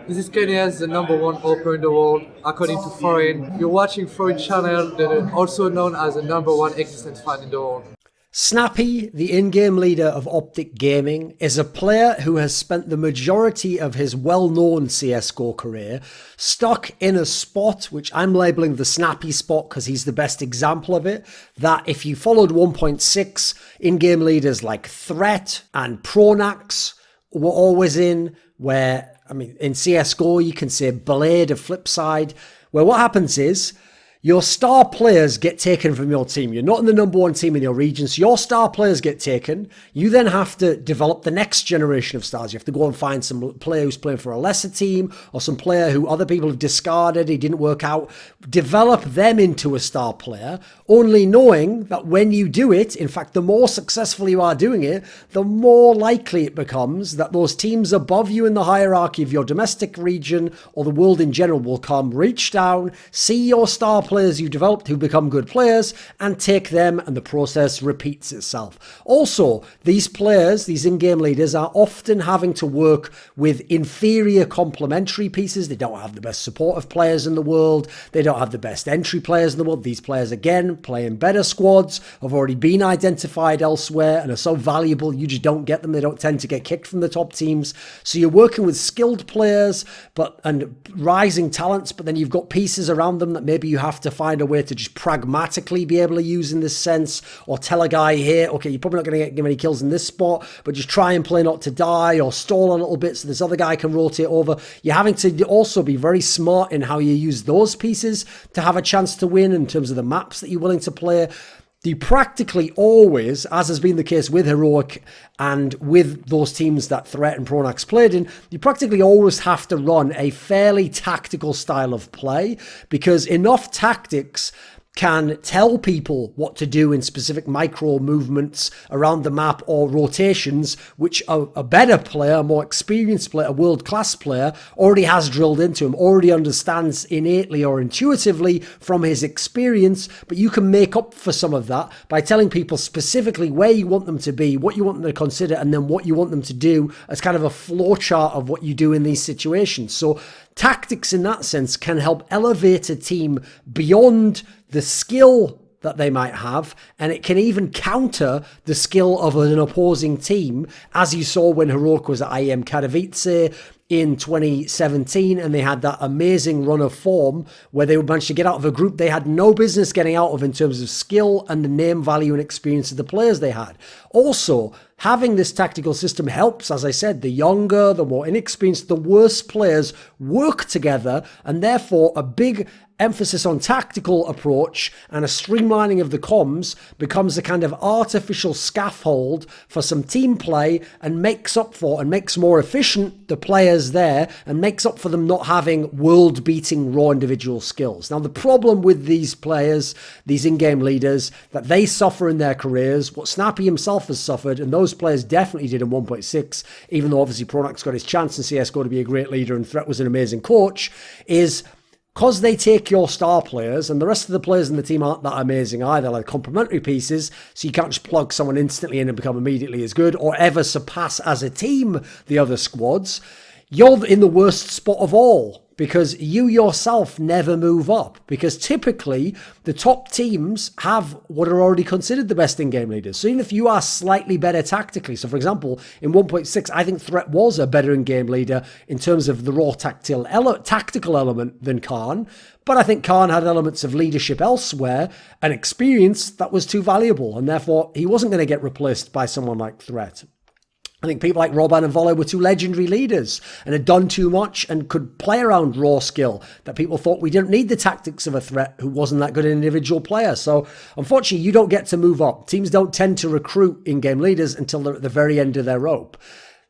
This is Kenya's the number one opera in the world, according to Thorin. You're watching Thorin channel, that is also known as the number one existence fan in the world. Snappi, the in-game leader of OpTic Gaming, is a player who has spent the majority of his well-known CSGO career stuck in a spot, which I'm labelling the Snappi spot because he's the best example of it, that if you followed 1.6, in-game leaders like Threat and Pronax were always in, where, I mean, in CSGO you can say Blade, a Flipside, where what happens is, your star players get taken from your team. You're not in the number one team in your region, so your star players get taken. You then have to develop the next generation of stars. You have to go and find some player who's playing for a lesser team or some player who other people have discarded, he didn't work out. Develop them into a star player, only knowing that when you do it, in fact, the more successful you are doing it, the more likely it becomes that those teams above you in the hierarchy of your domestic region or the world in general will come, reach down, see your star players you developed who become good players and take them, and the process repeats itself. Also, these players, these in-game leaders, are often having to work with inferior complementary pieces. They don't have the best supportive players in the world. They don't have the best entry players in the world. These players, again, play in better squads, have already been identified elsewhere and are so valuable you just don't get them. They don't tend to get kicked from the top teams. So you're working with skilled players and rising talents, but then you've got pieces around them that maybe you have to find a way to just pragmatically be able to use in this sense, or tell a guy here, okay, you're probably not going to get many kills in this spot, but just try and play not to die, or stall a little bit so this other guy can rotate over. You're having to also be very smart in how you use those pieces to have a chance to win in terms of the maps that you're willing to play. You practically always, as has been the case with Heroic and with those teams that Threat and Pronax played in, you practically always have to run a fairly tactical style of play, because enough tactics can tell people what to do in specific micro movements around the map or rotations, which a better player, a more experienced player, a world-class player already has drilled into him, already understands innately or intuitively from his experience. But you can make up for some of that by telling people specifically where you want them to be, what you want them to consider, and then what you want them to do as kind of a flowchart of what you do in these situations. So tactics in that sense can help elevate a team beyond the skill that they might have, and it can even counter the skill of an opposing team, as you saw when Heroic was at IEM Katowice in 2017, and they had that amazing run of form where they managed to get out of a group they had no business getting out of in terms of skill and the name value and experience of the players they had. Also, having this tactical system helps, as I said, the younger, the more inexperienced, the worse players work together, and therefore a big emphasis on tactical approach and a streamlining of the comms becomes a kind of artificial scaffold for some team play, and makes up for and makes more efficient the players there, and makes up for them not having world-beating raw individual skills. Now, the problem with these players, these in-game leaders, that they suffer in their careers, what Snappi himself has suffered, and those players definitely did in 1.6, even though obviously Pronax got his chance in CSGO to be a great leader and Threat was an amazing coach, is because they take your star players, and the rest of the players in the team aren't that amazing either, like complementary pieces, so you can't just plug someone instantly in and become immediately as good or ever surpass as a team the other squads. You're in the worst spot of all, because you yourself never move up, because typically the top teams have what are already considered the best in-game leaders. So even if you are slightly better tactically, so for example, in 1.6, I think Threat was a better in-game leader in terms of the raw tactical element than Khan, but I think Khan had elements of leadership elsewhere and experience that was too valuable, and therefore he wasn't going to get replaced by someone like Threat. I think people like Robban and Volley were two legendary leaders and had done too much and could play around raw skill that people thought we didn't need the tactics of a Threat who wasn't that good an individual player. So unfortunately, you don't get to move up. Teams don't tend to recruit in-game leaders until they're at the very end of their rope.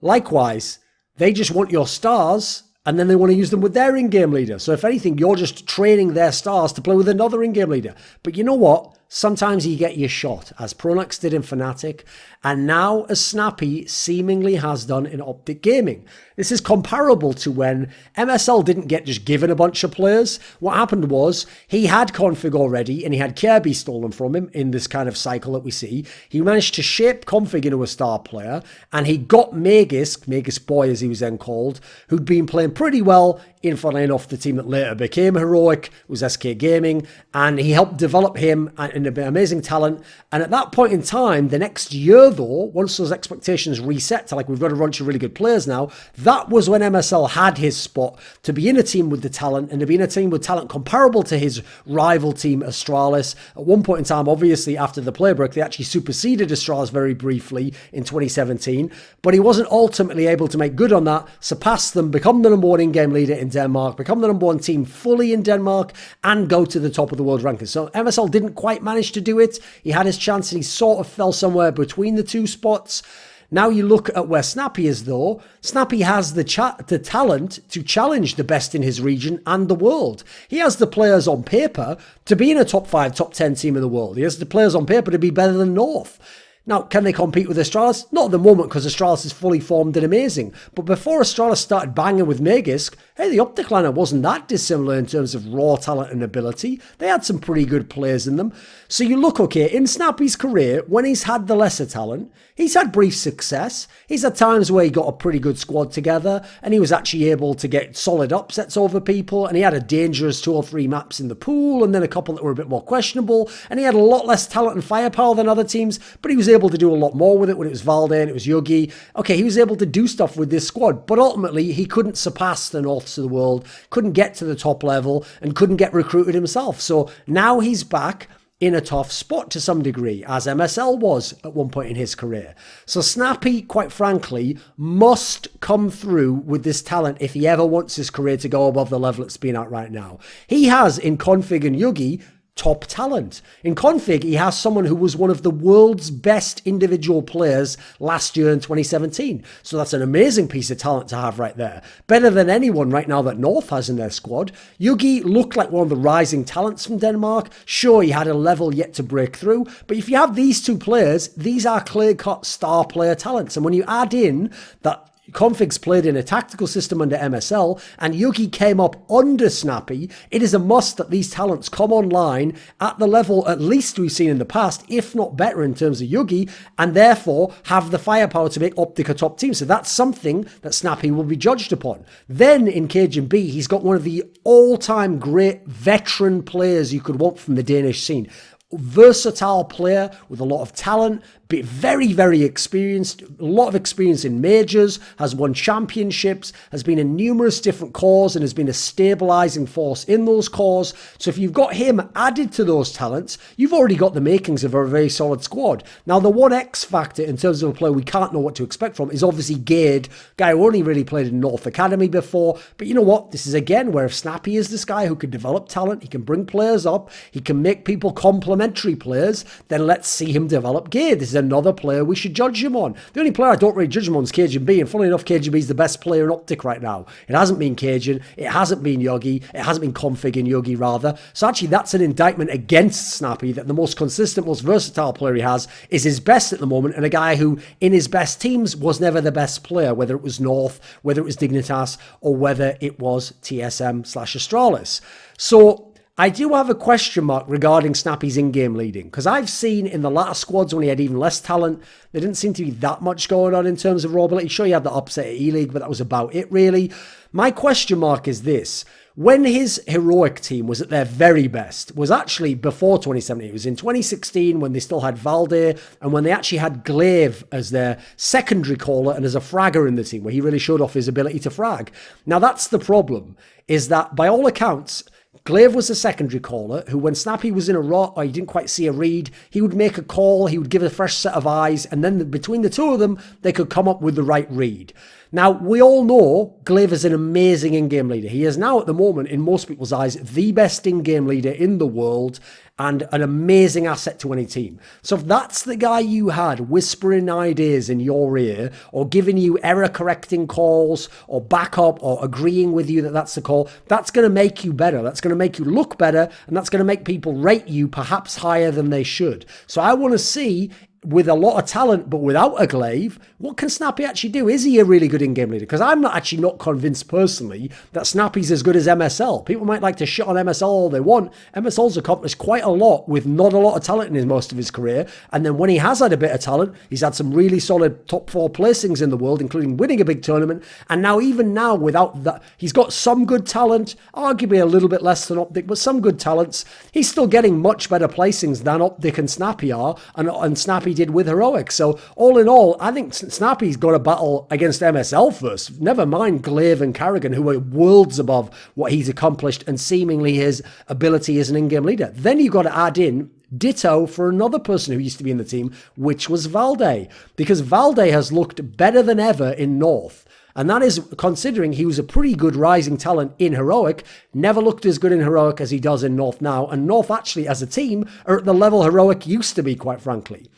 Likewise, they just want your stars, and then they want to use them with their in-game leader. So if anything, you're just training their stars to play with another in-game leader. But you know what? sometimes you get your shot, as Pronax did in Fnatic, and now as Snappi seemingly has done in OpTic Gaming. This is comparable to when MSL didn't get just given a bunch of players. What happened was he had Config already and he had Kirby stolen from him in this kind of cycle that we see. He managed to shape Config into a star player and he got Magus Boy as he was then called, who'd been playing pretty well in, funnily enough, the team that later became Heroic, was SK Gaming, and he helped develop him in an amazing talent. And at that point in time, the next year though, once those expectations reset to like, we've got a bunch of really good players now, that was when MSL had his spot to be in a team with the talent and to be in a team with talent comparable to his rival team Astralis. At one point in time, obviously after the play break, they actually superseded Astralis very briefly in 2017, but he wasn't ultimately able to make good on that, surpass them, become the number one in-game leader in Denmark, become the number one team fully in Denmark, and go to the top of the world rankings. So MSL didn't quite manage to do it. He had his chance and he sort of fell somewhere between the two spots. Now you look at where Snappi is though. Snappi has the talent to challenge the best in his region and the world. He has the players on paper to be in a top 5, top 10 team in the world. He has the players on paper to be better than North. Now, can they compete with Astralis? Not at the moment, because Astralis is fully formed and amazing. But before Astralis started banging with Magisk, hey, the OpTic lineup wasn't that dissimilar in terms of raw talent and ability. They had some pretty good players in them. So you look, okay, in Snappi's career, when he's had the lesser talent, he's had brief success. He's had times where he got a pretty good squad together, and he was actually able to get solid upsets over people, and he had a dangerous 2 or 3 maps in the pool, and then a couple that were a bit more questionable, and he had a lot less talent and firepower than other teams, but he was able to do a lot more with it when it was Valde and it was Yugi. Okay, he was able to do stuff with this squad, but ultimately he couldn't surpass the Norths of the world, couldn't get to the top level, and couldn't get recruited himself. So now he's back in a tough spot to some degree, as MSL was at one point in his career. So Snappi, quite frankly, must come through with this talent if he ever wants his career to go above the level it's been at right now. He has, in Config and Yugi, top talent. In Config, he has someone who was one of the world's best individual players last year in 2017. So that's an amazing piece of talent to have right there. Better than anyone right now that North has in their squad. Yugi looked like one of the rising talents from Denmark. Sure, he had a level yet to break through, but if you have these two players, these are clear-cut star player talents. And when you add in that Config's played in a tactical system under MSL, and Yugi came up under Snappi, it is a must that these talents come online at the level at least we've seen in the past, if not better in terms of Yugi, and therefore have the firepower to make OpTic a top team. So that's something that Snappi will be judged upon. Then in Cajun B, he's got one of the all-time great veteran players you could want from the Danish scene. Versatile player with a lot of talent, but very, very experienced, a lot of experience in majors, has won championships, has been in numerous different cores and has been a stabilizing force in those cores. So if you've got him added to those talents, you've already got the makings of a very solid squad. Now, the one X factor in terms of a player we can't know what to expect from is obviously Gade, guy who only really played in North Academy before. But you know what? This is again where if Snappi is this guy who can develop talent, he can bring players up, he can make people complementary players, then let's see him develop Gade. This is another player we should judge him on. The only player I don't really judge him on is Cajun B, and funnily enough, Cajun B is the best player in OpTic right now. It hasn't been Cajun, it hasn't been Yogi, it hasn't been Config in Yogi rather. So actually that's an indictment against Snappi, that the most consistent, most versatile player he has is his best at the moment, and a guy who in his best teams was never the best player, whether it was North, whether it was Dignitas, or whether it was TSM/Astralis. So I do have a question mark regarding Snappi's in-game leading, because I've seen in the latter squads when he had even less talent, there didn't seem to be that much going on in terms of raw ability. Sure, he had the upset at E-League, but that was about it really. My question mark is this. When his heroic team was at their very best, was actually before 2017. It was in 2016 when they still had Valde and when they actually had Glaive as their secondary caller and as a fragger in the team, where he really showed off his ability to frag. Now that's the problem, is that by all accounts, Glaive was a secondary caller who, when Snappi was in a rot or he didn't quite see a read, he would make a call, he would give a fresh set of eyes, and then between the two of them, they could come up with the right read. Now, we all know Glaive is an amazing in-game leader. He is now, at the moment, in most people's eyes, the best in-game leader in the world. and an amazing asset to any team. So if that's the guy you had whispering ideas in your ear or giving you error correcting calls or backup or agreeing with you that that's the call, that's going to make you better. That's going to make you look better, and that's going to make people rate you perhaps higher than they should. So I want to see, with a lot of talent, but without a glaive, what can Snappi actually do? Is he a really good in-game leader? Because I'm not convinced personally that Snappi's as good as MSL. People might like to shit on MSL all they want. MSL's accomplished quite a lot with not a lot of talent in most of his career. And then when he has had a bit of talent, he's had some really solid top 4 placings in the world, including winning a big tournament. And now, even now, without that, he's got some good talent, arguably a little bit less than OpTic, but some good talents. He's still getting much better placings than OpTic and Snappi are, and Snappi did with Heroic. So all in all, I think Snappi's got a battle against MSL first. Never mind Glaive and Carrigan, who are worlds above what he's accomplished and seemingly his ability as an in-game leader. Then you've got to add in ditto for another person who used to be in the team, which was Valde, because Valde has looked better than ever in North. And that is considering he was a pretty good rising talent in Heroic, never looked as good in Heroic as he does in North now. And North actually, as a team, are at the level Heroic used to be, quite frankly.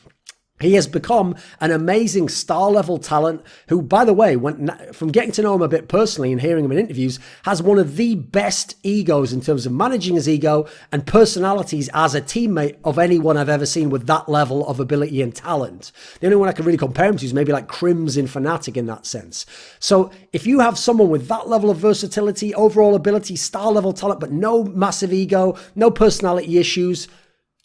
He has become an amazing star-level talent who, by the way, from getting to know him a bit personally and hearing him in interviews, has one of the best egos in terms of managing his ego and personalities as a teammate of anyone I've ever seen with that level of ability and talent. The only one I can really compare him to is maybe like Crims in Fnatic in that sense. So if you have someone with that level of versatility, overall ability, star-level talent, but no massive ego, no personality issues,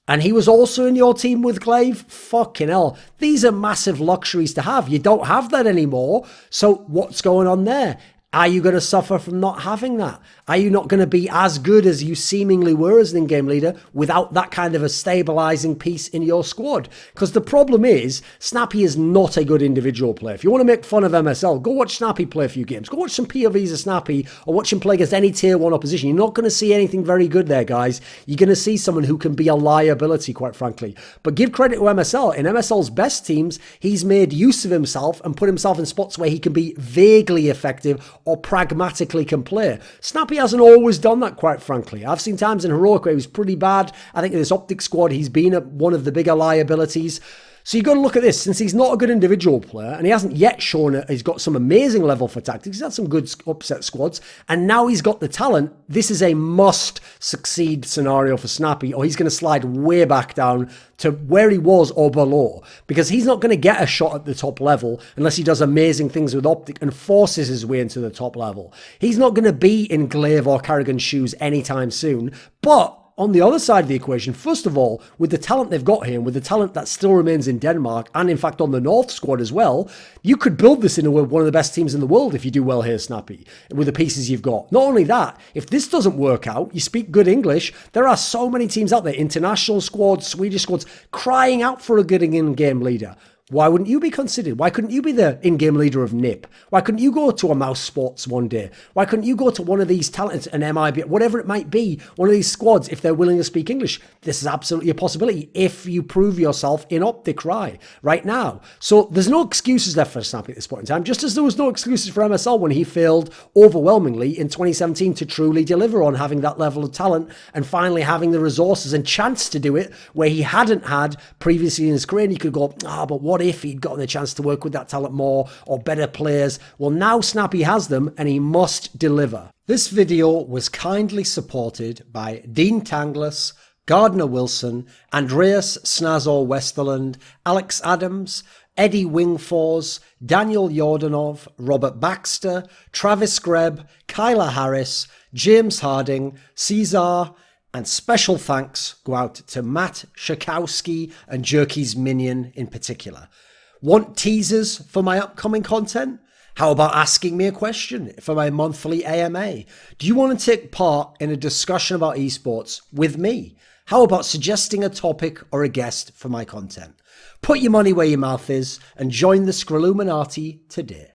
and he was also in your team with Glaive, fucking hell. These are massive luxuries to have. You don't have that anymore. So what's going on there? Are you going to suffer from not having that? Are you not going to be as good as you seemingly were as an in-game leader without that kind of a stabilizing piece in your squad? Because the problem is, Snappi is not a good individual player. If you want to make fun of MSL, go watch Snappi play a few games. Go watch some POVs of Snappi or watch him play against any tier 1 opposition. You're not going to see anything very good there, guys. You're going to see someone who can be a liability, quite frankly. But give credit to MSL. In MSL's best teams, he's made use of himself and put himself in spots where he can be vaguely effective or pragmatically can play. Snappi hasn't always done that, quite frankly. I've seen times in Heroic where he was pretty bad. I think in this OpTic squad, he's been one of the bigger liabilities. So you've got to look at this. Since he's not a good individual player, and he hasn't yet shown it, he's got some amazing level for tactics. He's had some good upset squads, and now he's got the talent. This is a must-succeed scenario for Snappi, or he's going to slide way back down to where he was or below, because he's not going to get a shot at the top level unless he does amazing things with OpTic and forces his way into the top level. He's not going to be in Glaive or Carrigan's shoes anytime soon, but on the other side of the equation, first of all, with the talent they've got here, and with the talent that still remains in Denmark, and in fact on the North squad as well, you could build this into one of the best teams in the world if you do well here, Snappi, with the pieces you've got. Not only that, if this doesn't work out, you speak good English, there are so many teams out there, international squads, Swedish squads, crying out for a good in-game leader. Why wouldn't you be considered? Why couldn't you be the in-game leader of NIP? Why couldn't you go to a Mouse Sports one day? Why couldn't you go to one of these talents, an MIB, whatever it might be, one of these squads, if they're willing to speak English? This is absolutely a possibility if you prove yourself in OpTic right now. So there's no excuses left for Snappi at this point in time, just as there was no excuses for MSL when he failed overwhelmingly in 2017 to truly deliver on having that level of talent and finally having the resources and chance to do it where he hadn't had previously in his career. And you could go, but what if he'd gotten the chance to work with that talent more or better players? Well, now Snappi has them and he must deliver. This video was kindly supported by Dean Tanglis, Gardner Wilson, Andreas Snazore Westerlund, Alex Adams, Eddie Wingfors, Daniel Yordanov, Robert Baxter, Travis Greb, Kyla Harris, James Harding, Caesar, and special thanks go out to Matt Shakowski and Jerky's Minion in particular. Want teasers for my upcoming content? How about asking me a question for my monthly AMA? Do you want to take part in a discussion about esports with me? How about suggesting a topic or a guest for my content? Put your money where your mouth is and join the Scrilluminati today.